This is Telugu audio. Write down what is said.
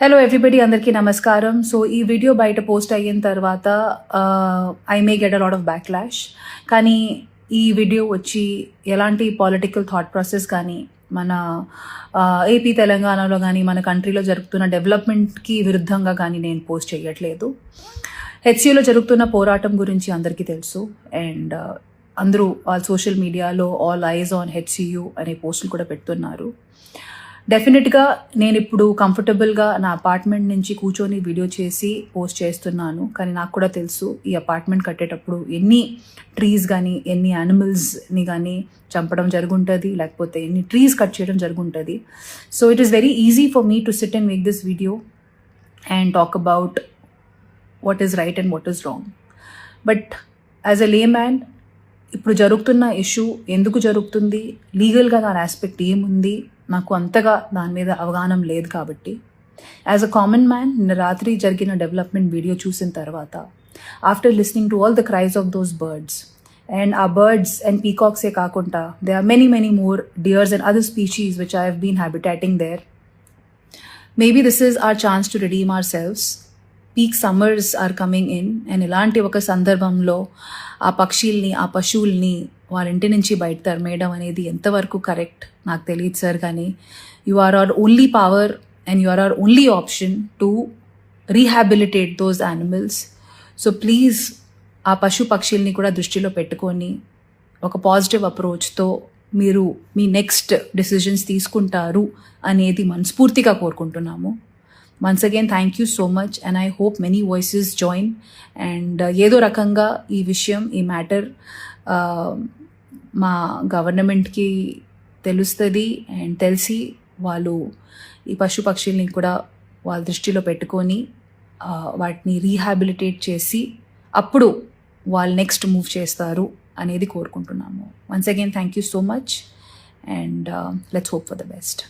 హలో ఎవ్రీబడి, అందరికీ నమస్కారం. సో ఈ వీడియో బయట పోస్ట్ అయిన తర్వాత I may get a lot of backlash. కానీ ఈ వీడియో వచ్చి ఎలాంటి పాలిటికల్ థాట్ ప్రాసెస్ కానీ మన ఏపీ తెలంగాణలో కానీ మన కంట్రీలో జరుగుతున్న డెవలప్మెంట్కి విరుద్ధంగా కానీ నేను పోస్ట్ చేయట్లేదు. హెచ్సియూలో జరుగుతున్న పోరాటం గురించి అందరికీ తెలుసు. అండ్ అందరూ సోషల్ మీడియాలో ఆల్ ఐజ్ ఆన్ హెచ్సియూ అనే పోస్టులు కూడా పెడుతున్నారు. డెఫినెట్గా నేను ఇప్పుడు కంఫర్టబుల్గా నా అపార్ట్మెంట్ నుంచి కూర్చొని వీడియో చేసి పోస్ట్ చేస్తున్నాను. కానీ నాకు కూడా తెలుసు ఈ అపార్ట్మెంట్ కట్టేటప్పుడు ఎన్ని ట్రీస్ కానీ ఎన్ని యానిమల్స్ని కానీ చంపడం జరుగుంటుంది, లేకపోతే ఎన్ని ట్రీస్ కట్ చేయడం జరుగుంటుంది. So it is very easy for me to sit and make this video and talk about what is right and what is wrong. But as a lay man ఇప్పుడు జరుగుతున్న ఇష్యూ ఎందుకు జరుగుతుంది, లీగల్గా దాని ఆస్పెక్ట్ ఏముంది, నాకు అంతగా దాని మీద అవగాహన లేదు. కాబట్టి యాజ్ అ కామన్ మ్యాన్ నిన్న రాత్రి జరిగిన డెవలప్మెంట్ వీడియో చూసిన తర్వాత after listening to all the cries of those birds and uh birds and పీకాక్సే కాకుండా they are many more deers and other species which I have been habitating there. Maybe this is our chance to redeem ourselves. Peak summers are coming in and ఇలాంటి ఒక సందర్భంలో ఆ పక్షుల్ని ఆ పశువుల్ని వాళ్ళ ఇంటి నుంచి బయట తరిమేయడం అనేది ఎంతవరకు కరెక్ట్ నాకు తెలియదు సార్. కానీ you are our only power and you are our only option to rehabilitate those animals. So please ఆ పక్షుల్ని కూడా దృష్టిలో పెట్టుకొని ఒక పాజిటివ్ అప్రోచ్తో మీరు మీ నెక్స్ట్ డెసిషన్స్ తీసుకుంటారు అనేది మనస్ఫూర్తిగా కోరుకుంటున్నాము. Once again thank you so much and I hope many voices join and ఏదో రకంగా ఈ విషయం ఈ మ్యాటర్ మా గవర్నమెంట్కి తెలుస్తుంది అండ్ తెలిసి వాళ్ళు ఈ పక్షుల్ని కూడా వాళ్ళ దృష్టిలో పెట్టుకొని వాటిని రీహాబిలిటేట్ చేసి అప్పుడు వాళ్ళు నెక్స్ట్ మూవ్ చేస్తారు అనేది కోరుకుంటున్నాము. Once again thank you so much and let's hope for the best.